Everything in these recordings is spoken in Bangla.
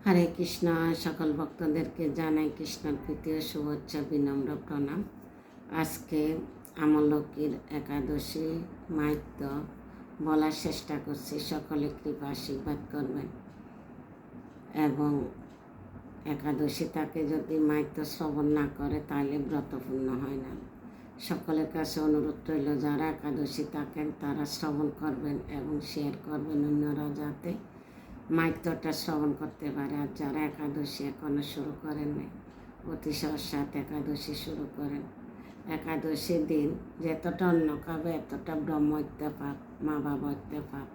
হরে কৃষ্ণ। সকল ভক্তদেরকে জানাই কৃষ্ণের প্রীতি ও শুভেচ্ছা, বিনম্র প্রণাম। আজকে আমলকির একাদশী মাহাত্ম্য বলার চেষ্টা করছি। সকলে কৃপা আশীর্বাদ করবেন এবং একাদশী তাকে যদি মাহাত্ম্য শ্রবণ না করে তাহলে ব্রতপূর্ণ হয় না। সকলের কাছে অনুরোধ রইল, যারা একাদশী থাকেন তারা শ্রবণ করবেন এবং শেয়ার করবেন অন্যরা যাতে মাহাত্ম্যটা শ্রবণ করতে পারে। আর যারা একাদশী এখনো শুরু করেন নাই, অতি সহসাত একাদশী শুরু করেন। একাদশীর দিন যতটা অন্ন খাবে এতটা ব্রহ্ম হত্যা পাপ, মা বাবা হত্যা পাপ।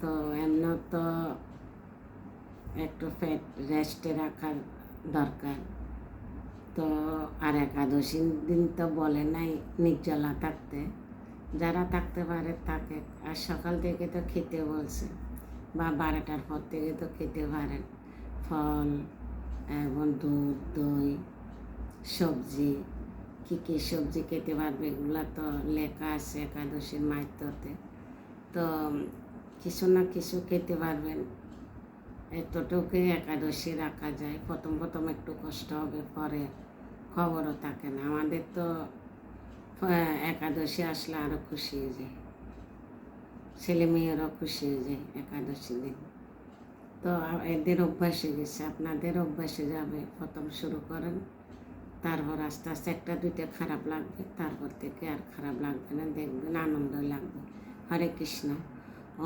তো এমন তো একটু ফ্যাট রেস্টে রাখার দরকার। তো আর একাদশীর দিন তো বলে নাই নির্জলা থাকতে, যারা থাকতে পারে থাকে। আর সকাল থেকে তো খেতে বলছে, বা 12টার পর থেকে তো খেতে পারেন ফল এবং দুধ, দই, সবজি। কী কী সবজি খেতে পারবে এগুলো তো লেখা আছে একাদশীর মাহাত্ম্যতে। তো কিছু না কিছু খেতে পারবেন, এতটুকুই একাদশী রাখা যায়। প্রথম একটু কষ্ট হবে, পরে খবরও থাকে না। আমাদের তো একাদশী আসলে আরও খুশি হয়ে যায়, ছেলে মেয়েরাও খুশি হয়ে যায় একাদশী দিন। তো এদের অভ্যাস হয়ে গেছে, আপনাদের অভ্যাসে যাবে। প্রথম শুরু করেন, তারপর আস্তে আস্তে একটা দুইটা খারাপ লাগবে, তারপর থেকে আর খারাপ লাগবে না, দেখবেন আনন্দ লাগবে। হরে কৃষ্ণ।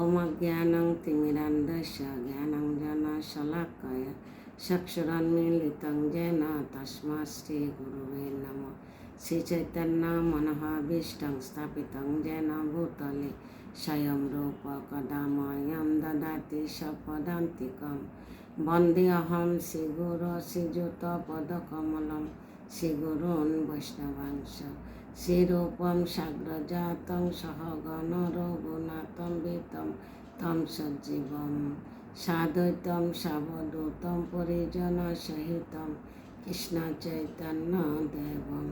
ওম জ্ঞানং তিমিরান্ধস্য জ্ঞানাঞ্জনা শলাকায়া চক্ষুরুন্মীলিতং येन তস্मै শ্রী গুরুবে নমঃ। শ্রী চৈতন্য মনোভীষ্টং স্থাপিতং येन ভূতলে স্বয়ং রূপ কদা মह्यं দদাতি স্বপদান্তিকং। বন্দেহং শ্রীগুরো শ্রীযুতপদকমলং শ্রীগুরূन् বৈষ্ণবাংশ। শ্রীরূপং সাগ্রজাতং সহগণ রঘুনাথং বিতং তং সজ্জীবং সাদ্বৈতং সাবধূতং পরিজন সহিতং কৃষ্ণ চৈতন্য দেবং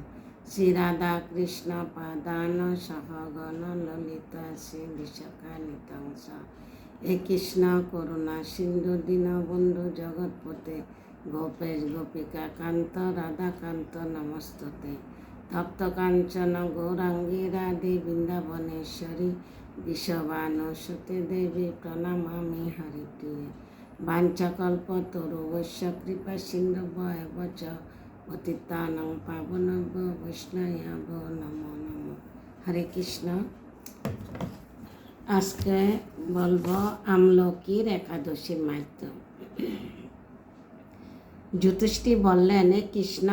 শ্রীরাধা কৃষ্ণ পাদান সহগণ ললিতা শ্রী বিশাখানিতং স। হে কৃষ্ণ করুণা সিন্ধু দীনবন্ধু জগৎপতে গোপেশ গোপিকা কান্ত রাধাকান্ত নমস্তুতে। তপ্ত কাঞ্চন গৌরাঙ্গী রাধে বৃন্দাবনেশ্বরী বিশ্ববানুসুতে দেবী প্রণমামি হরিপ্রিয়ে। বাঞ্ছাকল্পতরুভ্যশ্চ কৃপা সিন্ধুভ্যেব চ পতিতানাং পাবনেভ্যো বৈষ্ণবেভ্যো নমো নমঃ। হরে কৃষ্ণ। আজকে বলবো আমলকির একাদশীর মাহাত্ম্য। যুধিষ্ঠির বললেন, হে কৃষ্ণ,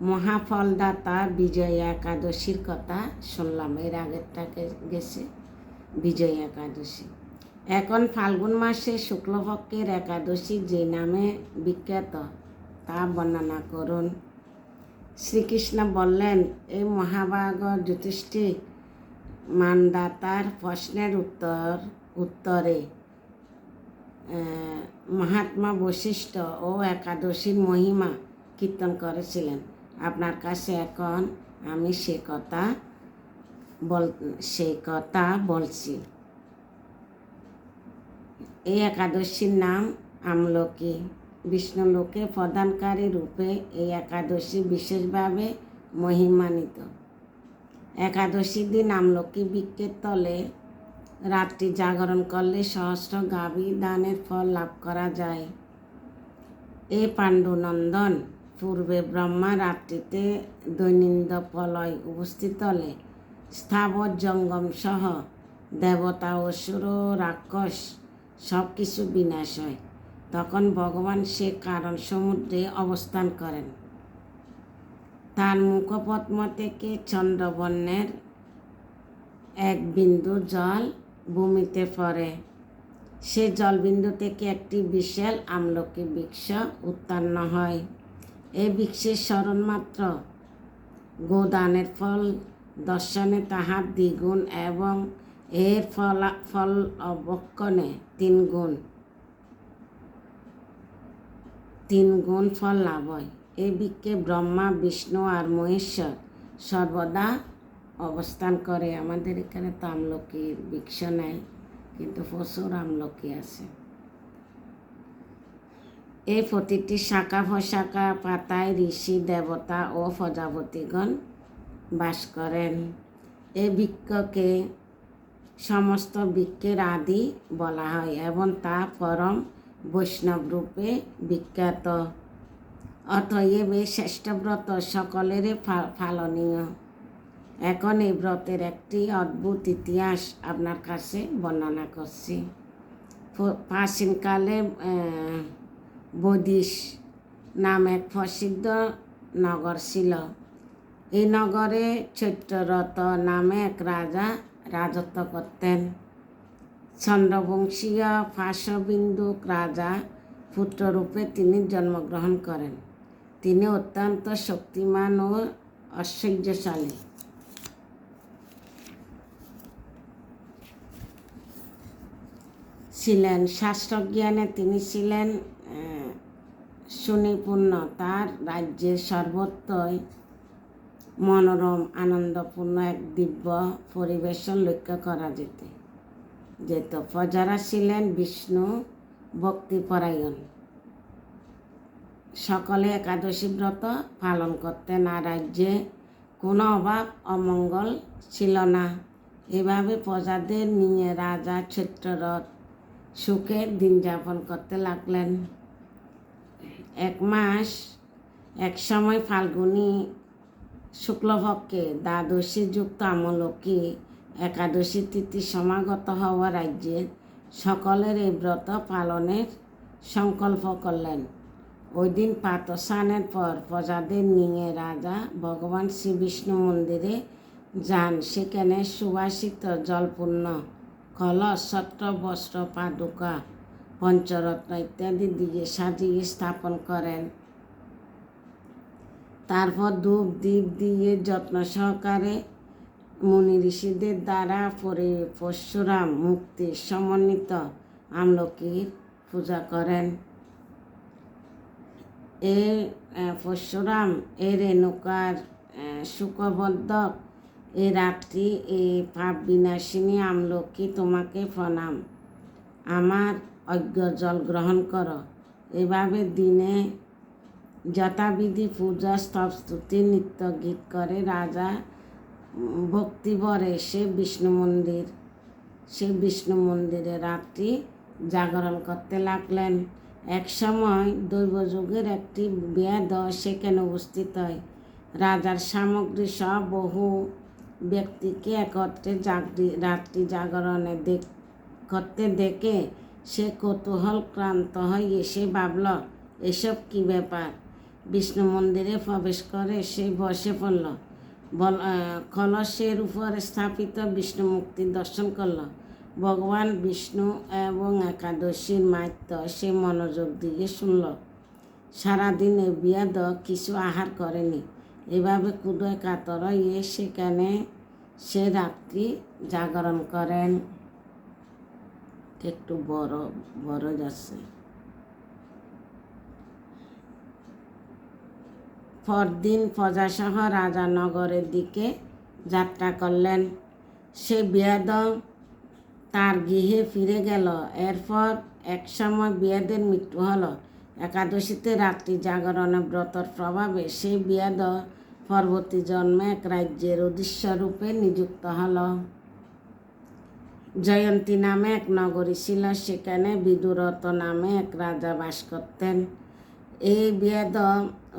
মহাফলদাতা বিজয়া একাদশীর কথা শুনলাম। এর আগেরটা গেছে বিজয়া একাদশী। এখন ফাল্গুন মাসে শুক্লপক্ষের একাদশী যে নামে বিখ্যাত তা বর্ণনা করুন। শ্রীকৃষ্ণ বললেন, এই মহাভাগ যুধিষ্ঠির, মানদাতার প্রশ্নের উত্তরে মহাত্মা বৈশিষ্ট্য ও একাদশীর মহিমা কীর্তন করেছিলেন। আপনার কাছে এখন আমি সে কথা বলছি। এই একাদশীর নাম আমলকি। বিষ্ণুলোকে প্রদানকারী রূপে এই একাদশী বিশেষভাবে মহিমান্বিত। একাদশীর দিন আমলকি বৃক্ষের তলে রাত্রি জাগরণ করলে সহস্র গাভী দানের ফল লাভ করা যায়। এ পাণ্ডুনন্দন পূর্বে ব্রহ্মা রাত্রিতে দৈনন্দিন প্রলয় উপস্থিত হলে স্থাবর জঙ্গম সহ দেবতা অসুর ও রাক্ষস সব কিছু বিনাশ হয়। তখন ভগবান সে কারণ সমুদ্রে অবস্থান করেন। তার মুখপদ্ম থেকে চন্দ্রবর্ণের এক বিন্দু জল ভূমিতে পড়ে। সে জলবিন্দু থেকে একটি বিশাল আমলকি বৃক্ষ উৎপন্ন হয়। এই বৃক্ষের স্মরণমাত্র গোদানের ফল দর্শনে তাহার দ্বিগুণ এবং এর ফল অবক্ষণে তিন গুণ ফল লাভ হয়। এই বৃক্ষে ব্রহ্মা, বিষ্ণু আর মহেশ্বর সর্বদা অবস্থান করে। আমাদের এখানে তো আমলকির বৃক্ষ নাই, কিন্তু প্রচুর আমলকি আছে। এই প্রতিটি শাখা প্রশাখা পাতায় ঋষি দেবতা ও প্রজাপতিগণ বাস করেন। এই বৃক্ষকে সমস্ত বৃক্ষের আদি বলা হয় এবং তা পরম বৈষ্ণব রূপে বিখ্যাত। অতএব এই শ্রেষ্ঠ ব্রত সকলেরই পালনীয়। এখন এই ব্রতের একটি অদ্ভুত ইতিহাস আপনার কাছে বর্ণনা করছি। প্রাচীনকালে বদিশ নাম এক প্রসিদ্ধ নগর ছিল। এই নগরে চৈত্ররথ নামে এক রাজা রাজত্ব করতেন। চন্দ্রবংশীয় পাশবিন্দুক রাজা পুত্ররূপে তিনি জন্মগ্রহণ করেন। তিনি অত্যন্ত শক্তিমান ও ঐশ্বর্যশালী। ছিলেন। শাস্ত্রজ্ঞানে তিনি ছিলেন সুনিপুণ। তার রাজ্যের সর্বত্রই মনোরম আনন্দপূর্ণ এক দিব্য পরিবেশন লক্ষ্য করা যেত। প্রজারা ছিলেন বিষ্ণু ভক্তিপরায়ণ। সকলে একাদশী ব্রত পালন করতেন, আর রাজ্যে কোনো অভাব অমঙ্গল ছিল না। এভাবে প্রজাদের নিয়ে রাজা চৈত্ররথ সুখে দিন যাপন করতে লাগলেন। এক সময় ফাল্গুনী শুক্লপক্ষে দ্বাদশী যুক্ত আমলকী একাদশী তিথি সমাগত হওয়া রাজ্যের সকলের এই ব্রত পালনের সংকল্প করলেন। ওই দিন প্রাতঃস্নানের পর প্রজাদের নিয়ে রাজা ভগবান শ্রী বিষ্ণু মন্দিরে যান। সেখানে সুবাসিত জলপূর্ণ কলস, ছত্র, বস্ত্র, পাদুকা, পঞ্চরত্ন ইত্যাদি দিয়ে সাজিয়ে স্থাপন করেন। তারপর ধূপ দীপ দিয়ে যত্ন সহকারে মুনি ঋষিদের দ্বারা পরশুরাম মুক্তি সমন্বিত আমলকির পূজা করেন। এই পরশুরাম এর রেণুকার শুকবদ্ধক এই রাত্রি এই পাপ বিনাশিনী আমলকি তোমাকে প্রণাম, আমার অজ্ঞ জল গ্রহণ করো। এভাবে দিনে যথাবিধি পূজা স্তব স্তুতি নৃত্য গীত করে রাজা ভক্তিভরে সে বিষ্ণু মন্দিরে রাত্রি জাগরণ করতে লাগলেন। এক সময় দৈবযুগের একটি বেদ সেখানে উপস্থিত হয়। রাজার সামগ্রী সহ বহু ব্যক্তিকে একত্রে রাত্রি জাগরণে করতে দেখে সে কৌতূহল ক্রান্ত হয়ে এসে ভাবল, এসব কি ব্যাপার। বিষ্ণু মন্দিরে প্রবেশ করে সে বসে পড়ল। কলসের উপর স্থাপিত বিষ্ণু মূর্তি দর্শন করল। ভগবান বিষ্ণু এবং একাদশীর মাহাত্ম্য সে মনোযোগ দিয়ে শুনল। সারাদিন এই বেদ কিছু আহার করেনি। এভাবে ক্ষুধায় কাতর হয়ে সেখানে সে রাত্রি জাগরণ করেন। একটু বড় যাচ্ছে। পরদিন প্রজাসহ রাজা নগরের দিকে যাত্রা করলেন। সে বেদ তার গৃহে ফিরে গেল। এরপর এক সময় বেদের মৃত্যু হলো। একাদশীতে রাত্রি জাগরণে ব্রতর প্রভাবে সেই বেদ পরবর্তী জন্মে এক রাজ্যের অধীশ্বরূপে নিযুক্ত হল। জয়ন্তী নামে এক নগরী ছিল। সেখানে বিদুরথ নামে এক রাজা বাস করতেন।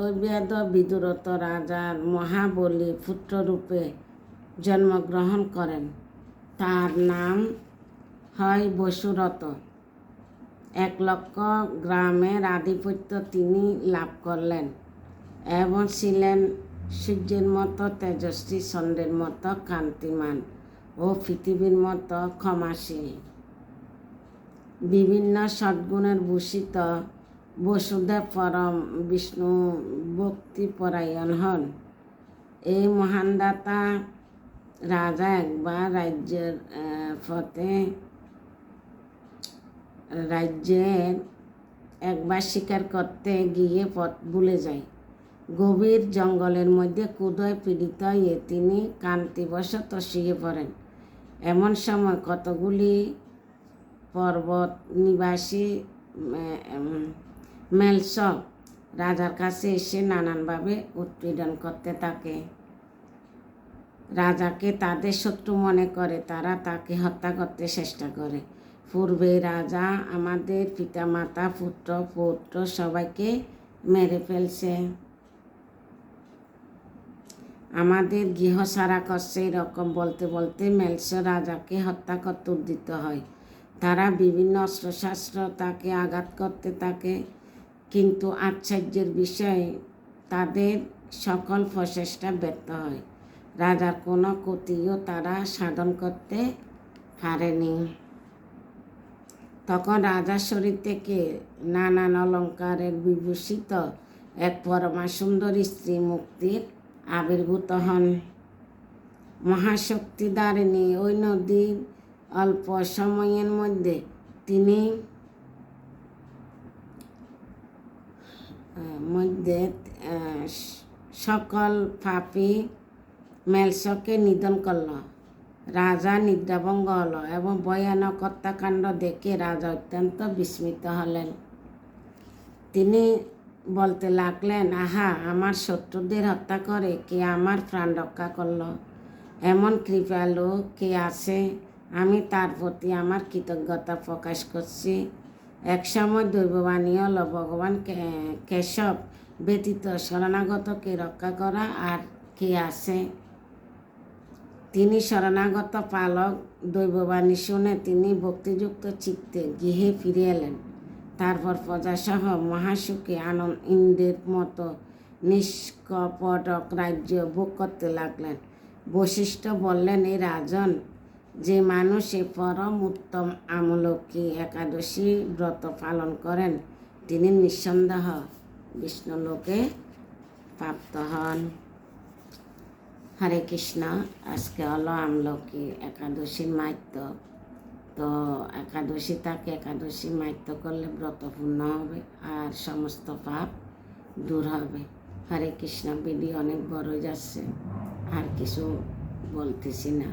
ওই বেদ বিদুরথ রাজার মহাবলী পুত্ররূপে জন্মগ্রহণ করেন। তার নাম হয় বসুরথ। 1,00,000 গ্রামের আধিপত্য তিনি লাভ করলেন এবং ছিলেন সূর্যের মতো তেজস্বী, চন্দ্রের মতো কান্তিমান ও পৃথিবীর মতো ক্ষমাশীল। বিভিন্ন সদ্গুণের ভূষিত বসুদেব পরম বিষ্ণু ভক্তিপরায়ণ হন। এই মহানদাতা রাজা একবার শিকার করতে গিয়ে পথ ভুলে যায়। গভীর জঙ্গলের মধ্যে ক্ষুধায় পীড়িত হয়ে তিনি ক্লান্তিবশত শুয়ে পড়েন। এমন সময় কতগুলি পর্বত নিবাসী মেলস রাজার কাছে এসে নানানভাবে উৎপীড়ন করতে থাকে। রাজাকে তাদের শত্রু মনে করে, তারা তাকে হত্যা করতে চেষ্টা করে। পূর্বে রাজা আমাদের পিতামাতা, পুত্র পৌত্র সবাইকে মেরে ফেলছে, আমাদের গৃহ ছাড়া করছে। এরকম বলতে বলতে মেলস রাজাকে হত্যা করতে উদ্যত হয়। তারা বিভিন্ন অস্ত্রশস্ত্র তাকে আঘাত করতে থাকে, কিন্তু আশ্চর্যের বিষয় তাদের সকল প্রচেষ্টা ব্যর্থ হয়। রাজার কোনো ক্ষতিও তারা সাধন করতে পারেনি। তখন রাজার শরীর থেকে নানান অলঙ্কারের বিভূষিত এক পরমা সুন্দরী স্ত্রী মুক্তির আবির্ভূত হন। মহাশক্তিধারিণী ওই নদীর অল্প সময়ের মধ্যে তিনি সকল পাপী মেলসকে নিধন করল। রাজা নিদ্রাভঙ্গ হল এবং ভয়ানক হত্যাকাণ্ড দেখে রাজা অত্যন্ত বিস্মিত হলেন। তিনি বলতে লাগলেন, আহা, আমার শত্রুদের হত্যা করে কে আমার প্রাণ রক্ষা করল? এমন কৃপালু কে আছে? আমি তার প্রতি আমার কৃতজ্ঞতা প্রকাশ করছি। এক সময় দৈববাণী হল, ভগবান কেশব ব্যতীত শরণাগতকে রক্ষা করা আর কে আছে? তিনি শরণাগত পালক। দৈববাণী শুনে তিনি ভক্তিযুক্ত চিত্তে গৃহে ফিরে এলেন। তারপর প্রজাসহ মহাসুখে ইন্দ্রের মতো নিষ্কপটক রাজ্য ভোগ করতে লাগলেন। বশিষ্ঠ বললেন, এ রাজন, যে মানুষ এ পরম উত্তম আমলকী একাদশী ব্রত পালন করেন তিনি নিঃসন্দেহ বিষ্ণুলোকে প্রাপ্ত হন। হরে কৃষ্ণ। আজকে হলো আমলকী একাদশীর মাহাত্ম্য। তো একাদশী তাকে একাদশী মাহাত্ম্য করলে ব্রত পূর্ণ হবে আর সমস্ত পাপ দূর হবে। হরে কৃষ্ণ। ভিডিও অনেক বড় যাচ্ছে, আর কিছু বলতেছি না।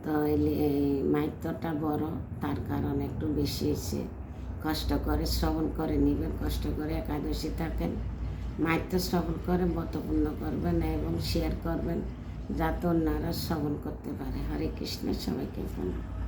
তো এই মাহাত্ম্যটা বড়, তার কারণ একটু বেশি হয়েছে। কষ্ট করে শ্রবণ করে নেবেন, কষ্ট করে একাদশী থাকেন, মাহাত্ম্য শ্রবণ করে ব্রত পূর্ণ করবেন এবং শেয়ার করবেন, যাতে অন্যরা শ্রবণ করতে পারে। হরে কৃষ্ণ। সবাইকে প্রণাম।